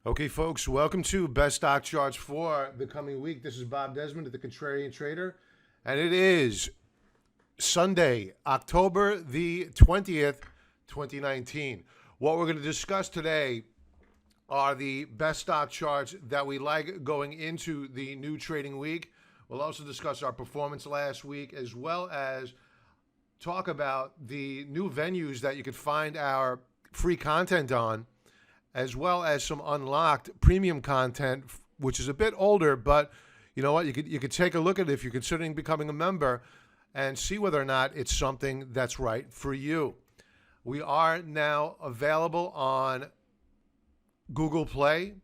Okay, folks, welcome to Best Stock Charts for the coming week. This is Bob Desmond at the Contrarian Trader, and it is Sunday, October the 20th, 2019. What we're going to discuss today are the best stock charts that we like going into the new trading week. We'll also discuss our performance last week, as well as talk about the new venues that you could find our free content on, as well as some unlocked premium content, which is a bit older, but you know what? You could take a look at it if you're considering becoming a member and see whether or not it's something that's right for you. We are now available on Google Play.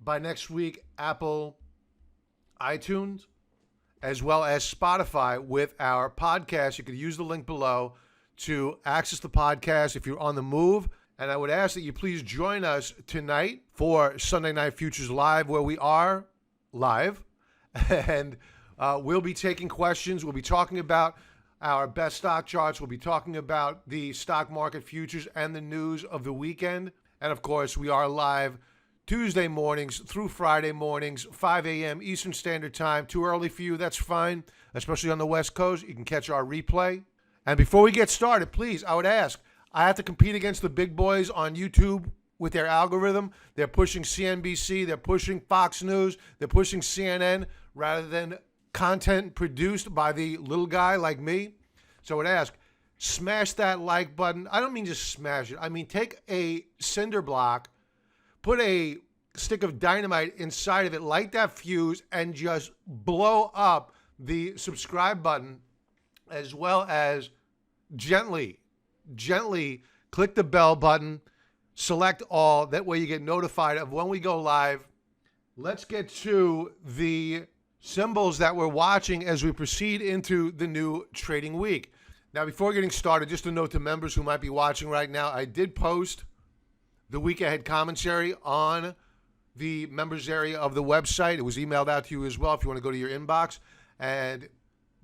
By next week, Apple iTunes, as well as Spotify with our podcast. You could use the link below to access the podcast if you're on the move. And I would ask that you please join us tonight for Sunday Night Futures Live, where we are live. And we'll be taking questions. We'll be talking about our best stock charts. We'll be talking about the stock market futures and the news of the weekend. And, of course, we are live Tuesday mornings through Friday mornings, 5 a.m. Eastern Standard Time. Too early for you, that's fine, especially on the West Coast. You can catch our replay. And before we get started, please, I would ask, I have to compete against the big boys on YouTube with their algorithm. They're pushing CNBC, they're pushing Fox News, they're pushing CNN rather than content produced by the little guy like me. So I would ask, smash that like button. I don't mean just smash it. I mean take a cinder block, put a stick of dynamite inside of it, light that fuse, and just blow up the subscribe button, as well as gently click the bell button, select all. That way you get notified of when we go live. Let's get to the symbols that we're watching as we proceed into the new trading week. Now, before getting started, just a note to members who might be watching right now, I did post the week ahead commentary on the members area of the website. It was emailed out to you as well if you want to go to your inbox and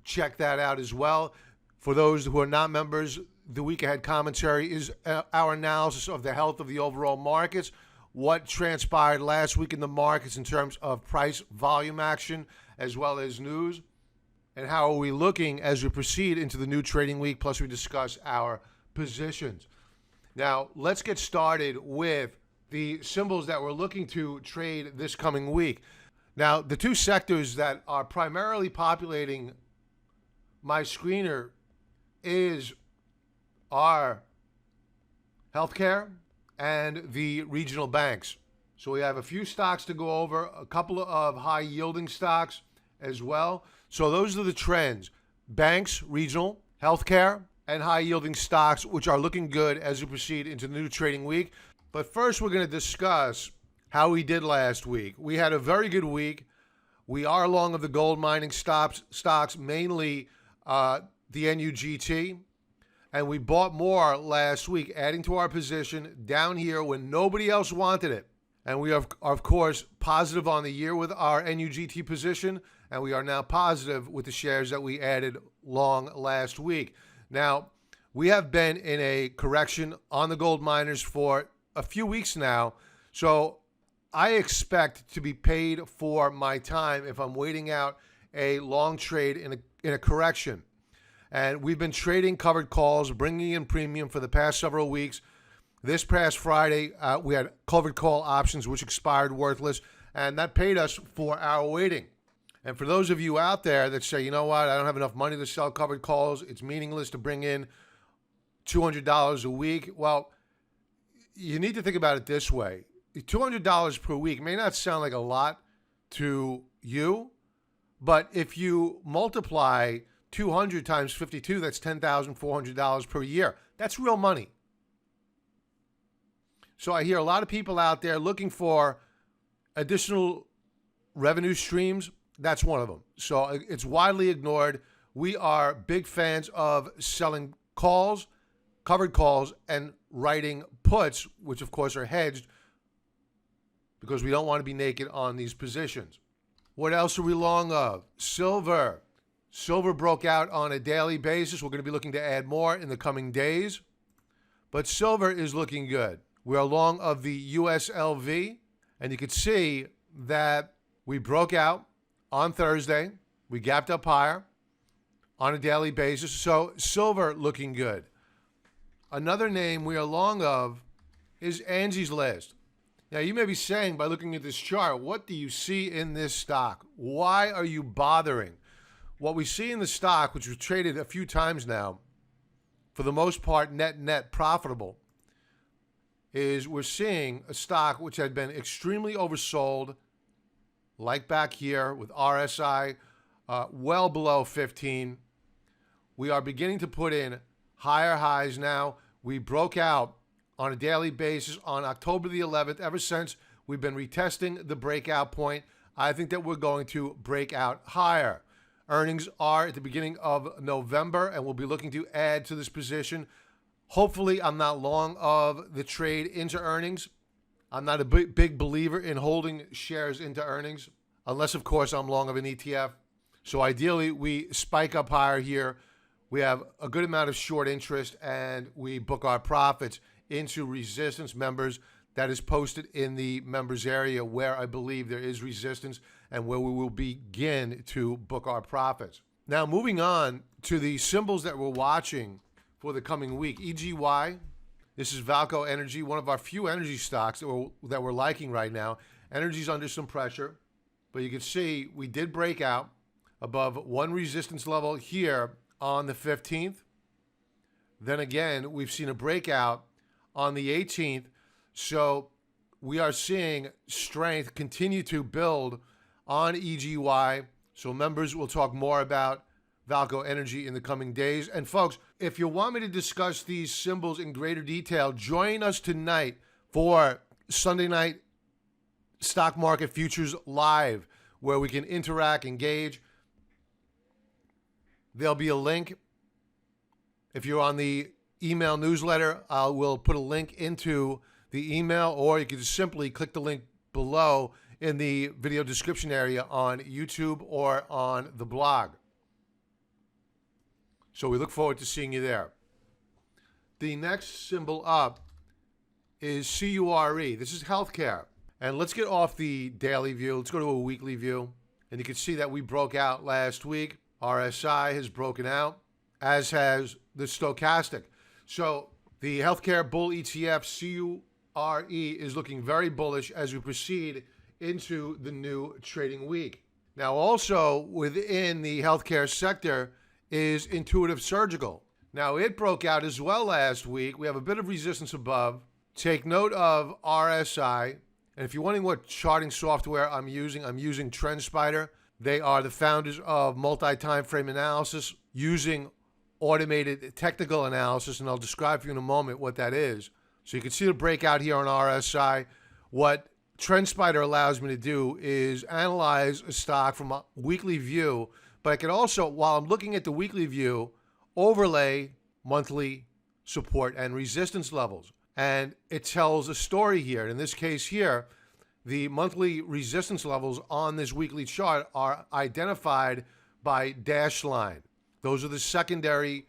check that out as well. For those who are not members, the week ahead commentary is our analysis of the health of the overall markets, what transpired last week in the markets in terms of price volume action, as well as news, and how are we looking as we proceed into the new trading week, plus we discuss our positions. Now, let's get started with the symbols that we're looking to trade this coming week. Now, the two sectors that are primarily populating my screener is our healthcare and the regional banks. So we have a few stocks to go over, a couple of high yielding stocks as well. So those are the trends: banks, regional, healthcare, and high yielding stocks, which are looking good as we proceed into the new trading week. But first, we're going to discuss how we did last week. We had a very good week. We are long of the gold mining stocks, mainly the NUGT. And we bought more last week, adding to our position down here when nobody else wanted it. And we are, of course, positive on the year with our NUGT position, and we are now positive with the shares that we added long last week. Now, we have been in a correction on the gold miners for a few weeks now, so I expect to be paid for my time if I'm waiting out a long trade in a correction. And we've been trading covered calls, bringing in premium for the past several weeks. This past Friday, we had covered call options, which expired worthless, and that paid us for our waiting. And for those of you out there that say, you know what, I don't have enough money to sell covered calls, it's meaningless to bring in $200 a week. Well, you need to think about it this way. $200 per week may not sound like a lot to you, but if you multiply 200 times 52, that's $10,400 per year. That's real money. So I hear a lot of people out there looking for additional revenue streams. That's one of them. So it's widely ignored. We are big fans of selling calls, covered calls, and writing puts, which of course are hedged because we don't want to be naked on these positions. What else are we long of? Silver. Silver broke out on a daily basis. We're going to be looking to add more in the coming days. But silver is looking good. We're long of the USLV, and you can see that we broke out on Thursday. We gapped up higher on a daily basis. So silver looking good. Another name we are long of is Angie's List. Now, you may be saying, by looking at this chart, what do you see in this stock? Why are you bothering? What we see in the stock, which was traded a few times now, for the most part net profitable, is we're seeing a stock which had been extremely oversold, like back here with RSI well below 15. We are beginning to put in higher highs now. We broke out on a daily basis on October the 11th. Ever since, we've been retesting the breakout point. I think that we're going to break out higher. Earnings are at the beginning of November, and we'll be looking to add to this position. Hopefully, I'm not long of the trade into earnings. I'm not a big believer in holding shares into earnings, unless, of course, I'm long of an ETF. So ideally, we spike up higher here. We have a good amount of short interest, and we book our profits into resistance. Members, that is posted in the members area where I believe there is resistance and where we will begin to book our profits. Now, moving on to the symbols that we're watching for the coming week. EGY, this is Valco Energy, one of our few energy stocks that we're liking right now. Energy's under some pressure, but you can see we did break out above one resistance level here on the 15th. Then again, we've seen a breakout on the 18th. So we are seeing strength continue to build on EGY. So members will talk more about Valco Energy in the coming days. And folks, if you want me to discuss these symbols in greater detail, join us tonight for Sunday Night Stock Market Futures Live, where we can interact, engage. There'll be a link. If you're on the email newsletter, I will put a link into the email, or you can just simply click the link below in the video description area on YouTube or on the blog. So we look forward to seeing you there. The next symbol up is CURE. This is healthcare. And let's get off the daily view. Let's go to a weekly view. And you can see that we broke out last week. RSI has broken out, as has the stochastic. So the healthcare bull ETF CURE is looking very bullish as we proceed into the new trading week. Now, also within the healthcare sector is Intuitive Surgical. Now, it broke out as well last week. We have a bit of resistance above. Take note of RSI. And if you're wondering what charting software I'm using TrendSpider. They are the founders of multi-time frame analysis using automated technical analysis, and I'll describe for you in a moment what that is. So you can see the breakout here on RSI. What TrendSpider allows me to do is analyze a stock from a weekly view, but I can also, while I'm looking at the weekly view, overlay monthly support and resistance levels. And it tells a story here. In this case here, the monthly resistance levels on this weekly chart are identified by dashed line. Those are the secondary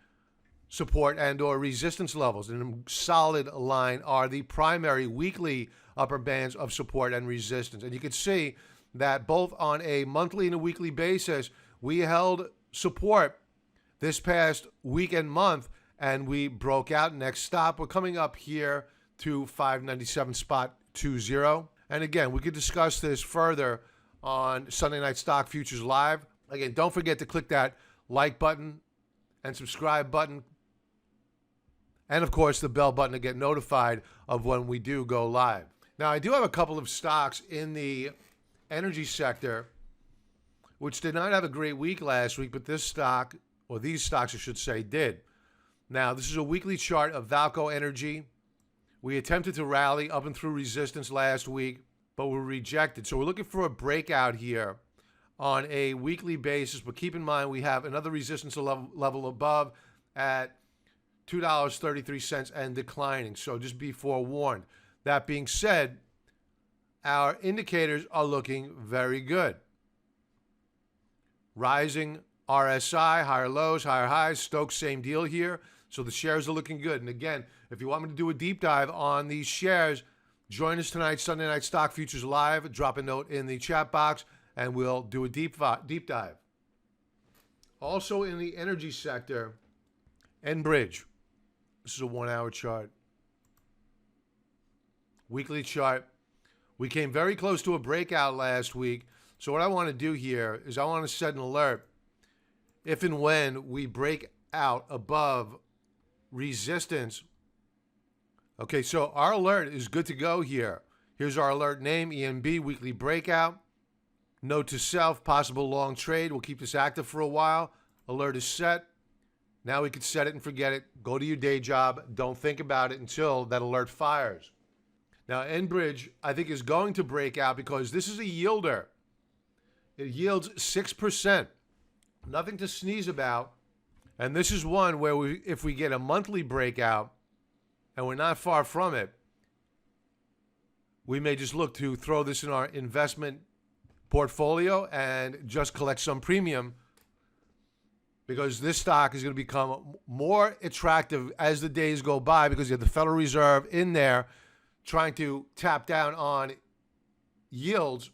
support and or resistance levels. And in solid line are the primary weekly upper bands of support and resistance. And you can see that both on a monthly and a weekly basis, we held support this past week and month, and we broke out. Next stop, we're coming up here to 597.20. And again, we could discuss this further on Sunday Night Stock Futures Live. Again, don't forget to click that like button and subscribe button. And, of course, the bell button to get notified of when we do go live. Now, I do have a couple of stocks in the energy sector, which did not have a great week last week, but this stock, or these stocks, I should say, did. Now, this is a weekly chart of Valco Energy. We attempted to rally up and through resistance last week, but were rejected. So we're looking for a breakout here on a weekly basis. But keep in mind, we have another resistance level above at $2.33 and declining. So just be forewarned. That being said, our indicators are looking very good. Rising RSI, higher lows, higher highs. Stokes, same deal here. So the shares are looking good. And again, if you want me to do a deep dive on these shares, join us tonight, Sunday Night Stock Futures Live. Drop a note in the chat box, and we'll do a deep dive. Also in the energy sector, Enbridge. This is a 1-hour chart. Weekly chart. We came very close to a breakout last week. So what I want to do here is I want to set an alert if and when we break out above resistance. Okay, so our alert is good to go here. Here's our alert name, ENB, weekly breakout. Note to self, possible long trade. We'll keep this active for a while. Alert is set. Now we can set it and forget it. Go to your day job. Don't think about it until that alert fires. Now, Enbridge, I think, is going to break out because this is a yielder. It yields 6%. Nothing to sneeze about. And this is one where if we get a monthly breakout, and we're not far from it, we may just look to throw this in our investment portfolio and just collect some premium, because this stock is going to become more attractive as the days go by, because you have the Federal Reserve in there trying to tap down on yields.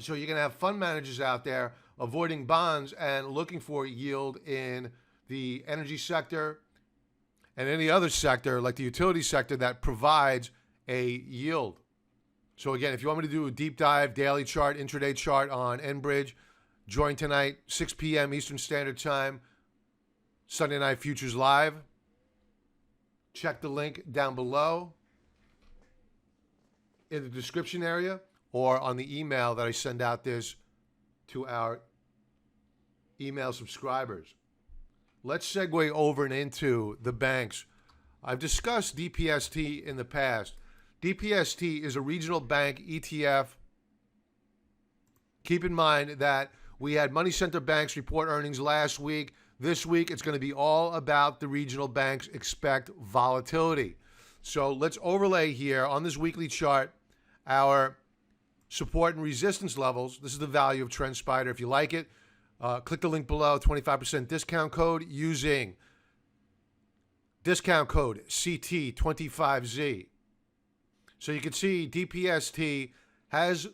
So you're going to have fund managers out there avoiding bonds and looking for yield in the energy sector and any other sector like the utility sector that provides a yield. So again, if you want me to do a deep dive, daily chart, intraday chart on Enbridge, join tonight, 6 p.m. Eastern Standard Time, Sunday Night Futures Live. Check the link down below in the description area or on the email that I send out this to our email subscribers. Let's segue over and into the banks. I've discussed DPST in the past. DPST is a regional bank ETF. Keep in mind that we had money center banks report earnings last week. This week, it's going to be all about the regional banks. Expect volatility. So let's overlay here on this weekly chart our support and resistance levels. This is the value of TrendSpider. If you like it, click the link below, 25% discount code using discount code CT25Z. So you can see DPST has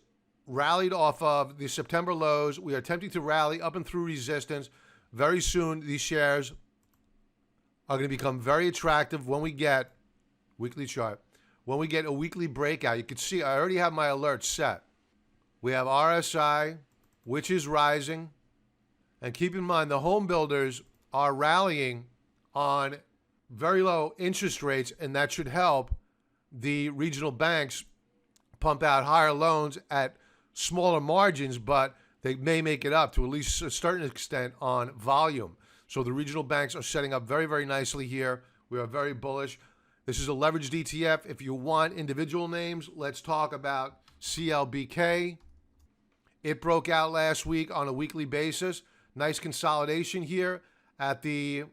rallied off of the September lows. We are attempting to rally up and through resistance. Very soon, these shares are going to become very attractive when we get weekly chart. When we get a weekly breakout, you can see I already have my alerts set. We have RSI, which is rising. And keep in mind, the home builders are rallying on very low interest rates, and that should help the regional banks pump out higher loans at smaller margins, but they may make it up to at least a certain extent on volume. So the regional banks are setting up very, very nicely here. We are very bullish. This is a leveraged ETF. If you want individual names, let's talk about CLBK. It broke out last week on a weekly basis. Nice consolidation here at the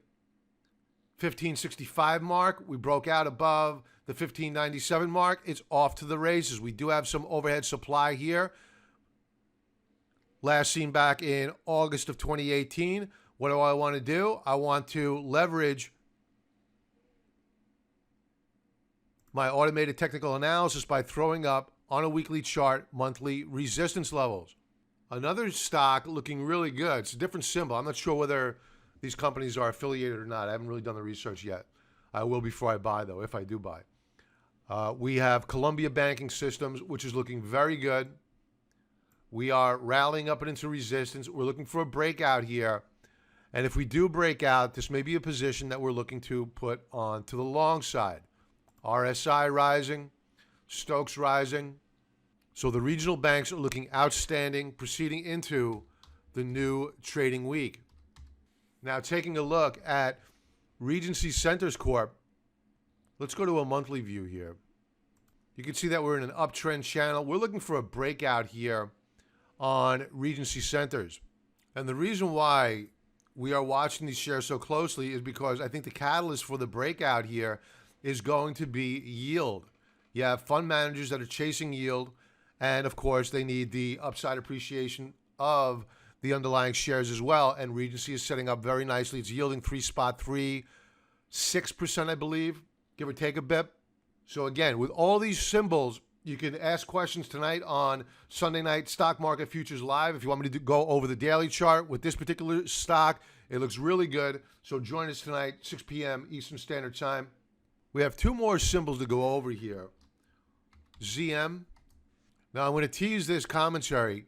1565 mark. We broke out above the 1597 mark. It's off to the races. We do have some overhead supply here. Last seen back in August of 2018. What do I want to do? I want to leverage my automated technical analysis by throwing up on a weekly chart monthly resistance levels. Another stock looking really good. It's a different symbol. I'm not sure whether these companies are affiliated or not. I haven't really done the research yet. I will before I buy, though, if I do buy. We have Columbia Banking Systems, which is looking very good. We are rallying up and into resistance. We're looking for a breakout here. And if we do break out, this may be a position that we're looking to put on to the long side. RSI rising, Stokes rising. So the regional banks are looking outstanding, proceeding into the new trading week. Now, taking a look at Regency Centers Corp, let's go to a monthly view here. You can see that we're in an uptrend channel. We're looking for a breakout here on Regency Centers. And the reason why we are watching these shares so closely is because I think the catalyst for the breakout here is going to be yield. You have fund managers that are chasing yield, and of course they need the upside appreciation of the underlying shares as well, and Regency is setting up very nicely. It's yielding 3.3 6%, I believe, give or take a bit. So again, with all these symbols, you can ask questions tonight on Sunday Night Stock Market Futures Live. If you want me to go over the daily chart with this particular stock, it looks really good. So join us tonight, 6 p.m. Eastern Standard Time. We have two more symbols to go over here. ZM. Now I'm going to tease this commentary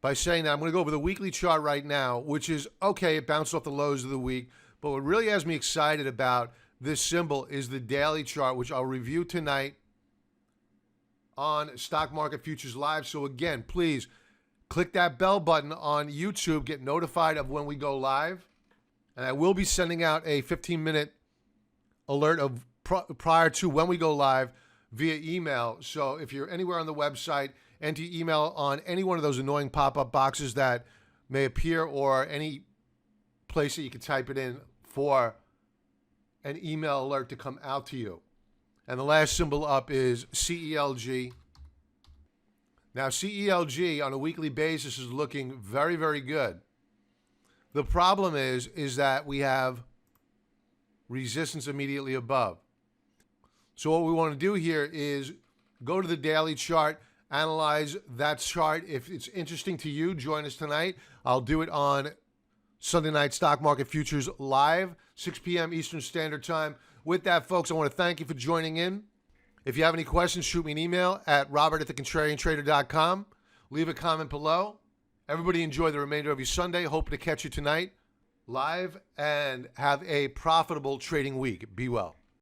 by saying that I'm going to go over the weekly chart right now, which is okay, it bounced off the lows of the week. But what really has me excited about this symbol is the daily chart, which I'll review tonight on Stock Market Futures Live. So again, please click that bell button on YouTube, get notified of when we go live. And I will be sending out a 15-minute alert of prior to when we go live via email. So if you're anywhere on the website, enter email on any one of those annoying pop-up boxes that may appear, or any place that you can type it in for an email alert to come out to you. And the last symbol up is CELG. Now, CELG on a weekly basis is looking very, very good. The problem is that we have resistance immediately above. So what we want to do here is go to the daily chart, analyze that chart. If it's interesting to you, join us tonight. I'll do it on Sunday Night Stock Market Futures Live, 6 p.m. Eastern Standard Time. With that, folks, I want to thank you for joining in. If you have any questions, shoot me an email at robert@thecontrariantrader.com. Leave a comment below. Everybody enjoy the remainder of your Sunday. Hope to catch you tonight live, and have a profitable trading week. Be well.